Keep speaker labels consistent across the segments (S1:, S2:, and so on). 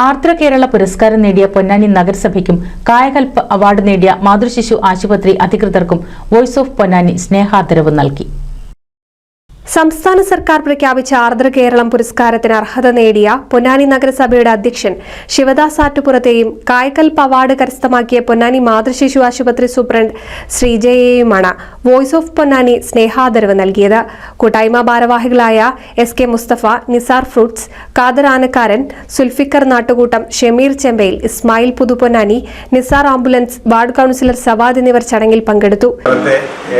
S1: ആർദ്ര കേരള പുരസ്കാരം നേടിയ പൊന്നാനി നഗരസഭയ്ക്കും കായകൽപ് അവാർഡ് നേടിയ മാതൃശിശു ആശുപത്രി അധികൃതർക്കും വോയ്സ് ഓഫ് പൊന്നാനി സ്നേഹാദരവ് നൽകി.
S2: സംസ്ഥാന സർക്കാർ പ്രഖ്യാപിച്ച ആർദ്ര കേരളം പുരസ്കാരത്തിന് അർഹത നേടിയ പൊന്നാനി നഗരസഭയുടെ അധ്യക്ഷൻ ശിവദാസ് ആറ്റുപുറത്തെയും കായകൽപ് അവാർഡ് കരസ്ഥമാക്കിയ പൊന്നാനി മാതൃശിശു ആശുപത്രി സൂപ്രണ്ട് ശ്രീജയെയുമാണ് വോയ്സ് ഓഫ് പൊന്നാനി സ്നേഹാദരവ് നൽകിയത്. കൂട്ടായ്മ ഭാരവാഹികളായ SK മുസ്തഫ, നിസാർ ഫ്രൂട്ട്സ്, ഖാദർ ആനക്കാരൻ, സുൽഫിക്കർ നാട്ടുകൂട്ടം, Shameer Chembayil, Ismail Puthuponnani, Nisar ambulance, ward councillor Savad എന്നിവർ ചടങ്ങിൽ പങ്കെടുത്തു.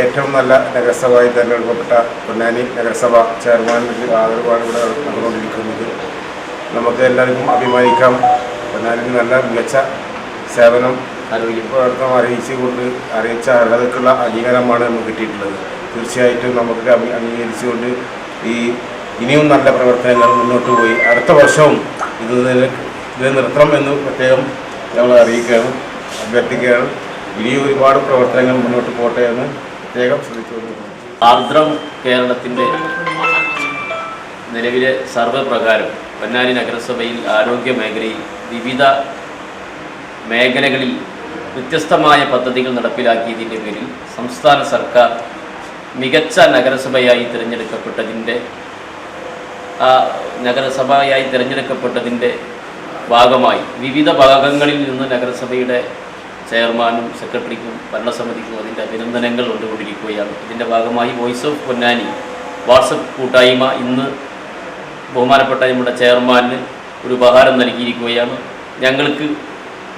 S3: ഏറ്റവും നല്ല നഗരസഭയായി തെരഞ്ഞെടുക്കപ്പെട്ട പൊന്നാനി നഗരസഭ ചെയർമാനിൽ ആദരവാണ് ഇവിടെ നടന്നുകൊണ്ടിരിക്കുന്നത്. നമുക്ക് എല്ലാവർക്കും അഭിമാനിക്കാം. പൊന്നാനിക്ക് നല്ല മികച്ച സേവനം ആരോഗ്യപ്രവർത്തനം അറിയിച്ച അർഹതക്കുള്ള അംഗീകാരമാണ് നമുക്ക് കിട്ടിയിട്ടുള്ളത്. തീർച്ചയായിട്ടും നമുക്ക് അംഗീകരിച്ചുകൊണ്ട് ഇനിയും നല്ല പ്രവർത്തനങ്ങൾ മുന്നോട്ട് പോയി അടുത്ത വർഷവും ഇത് നിലനിർത്തണം എന്ന് പ്രത്യേകം ഞങ്ങൾ അറിയിക്കുകയാണ്, അഭ്യർത്ഥിക്കുകയാണ്. ഇനിയും ഒരുപാട് പ്രവർത്തനങ്ങൾ മുന്നോട്ട് പോട്ടെ എന്ന് പ്രത്യേകം ശ്രദ്ധിച്ചുകൊണ്ടിരിക്കുന്നു.
S4: ആർദ്രം കേരളത്തിൻ്റെ നിലവിലെ സർവ്വ പ്രകാരം പൊന്നാനി നഗരസഭയിൽ ആരോഗ്യ മേഖലയിൽ വിവിധ മേഖലകളിൽ വ്യത്യസ്തമായ പദ്ധതികൾ നടപ്പിലാക്കിയതിൻ്റെ പേരിൽ സംസ്ഥാന സർക്കാർ മികച്ച നഗരസഭയായി തിരഞ്ഞെടുക്കപ്പെട്ടതിൻ്റെ ഭാഗമായി വിവിധ ഭാഗങ്ങളിൽ നിന്ന് നഗരസഭയുടെ ചെയർമാനും സെക്രട്ടറിക്കും ഭരണസമിതിക്കും അതിൻ്റെ അഭിനന്ദനങ്ങൾ കൊണ്ടുകൊണ്ടിരിക്കുകയാണ്. ഇതിൻ്റെ ഭാഗമായി വോയ്സ് ഓഫ് പൊന്നാനി വാട്സപ്പ് കൂട്ടായ്മ ഇന്ന് ബഹുമാനപ്പെട്ട നമ്മുടെ ചെയർമാന് ഒരു ഉപഹാരം നൽകിയിരിക്കുകയാണ്. ഞങ്ങൾക്ക്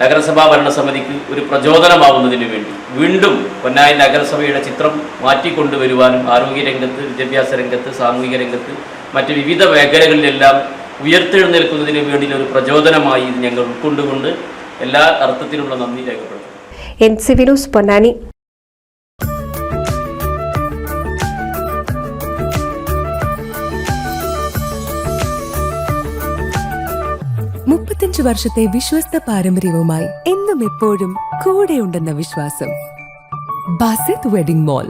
S4: നഗരസഭാ ഭരണസമിതിക്ക് ഒരു പ്രചോദനമാവുന്നതിന് വേണ്ടി വീണ്ടും പൊന്നാനി നഗരസഭയുടെ ചിത്രം മാറ്റിക്കൊണ്ടുവരുവാനും ആരോഗ്യരംഗത്ത്, വിദ്യാഭ്യാസ രംഗത്ത്, സാമൂഹിക രംഗത്ത്, മറ്റ് വിവിധ മേഖലകളിലെല്ലാം ഉയർത്തെഴുന്നേൽക്കുന്നതിന് വേണ്ടി ഒരു പ്രചോദനമായി ഇത് ഞങ്ങൾ ഉൾക്കൊണ്ടുകൊണ്ട് എല്ലാ അർത്ഥത്തിലുള്ള നന്ദി രേഖപ്പെടുത്തുന്നു.
S2: NCV news Ponnani.
S5: 35 വർഷത്തെ വിശ്വസ്ത പാരമ്പര്യവുമായി എന്നും എപ്പോഴും കൂടെയുണ്ടെന്ന വിശ്വാസം. Basith wedding mall,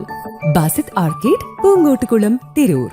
S5: Basith arcade, Poongottukulam, Tirur.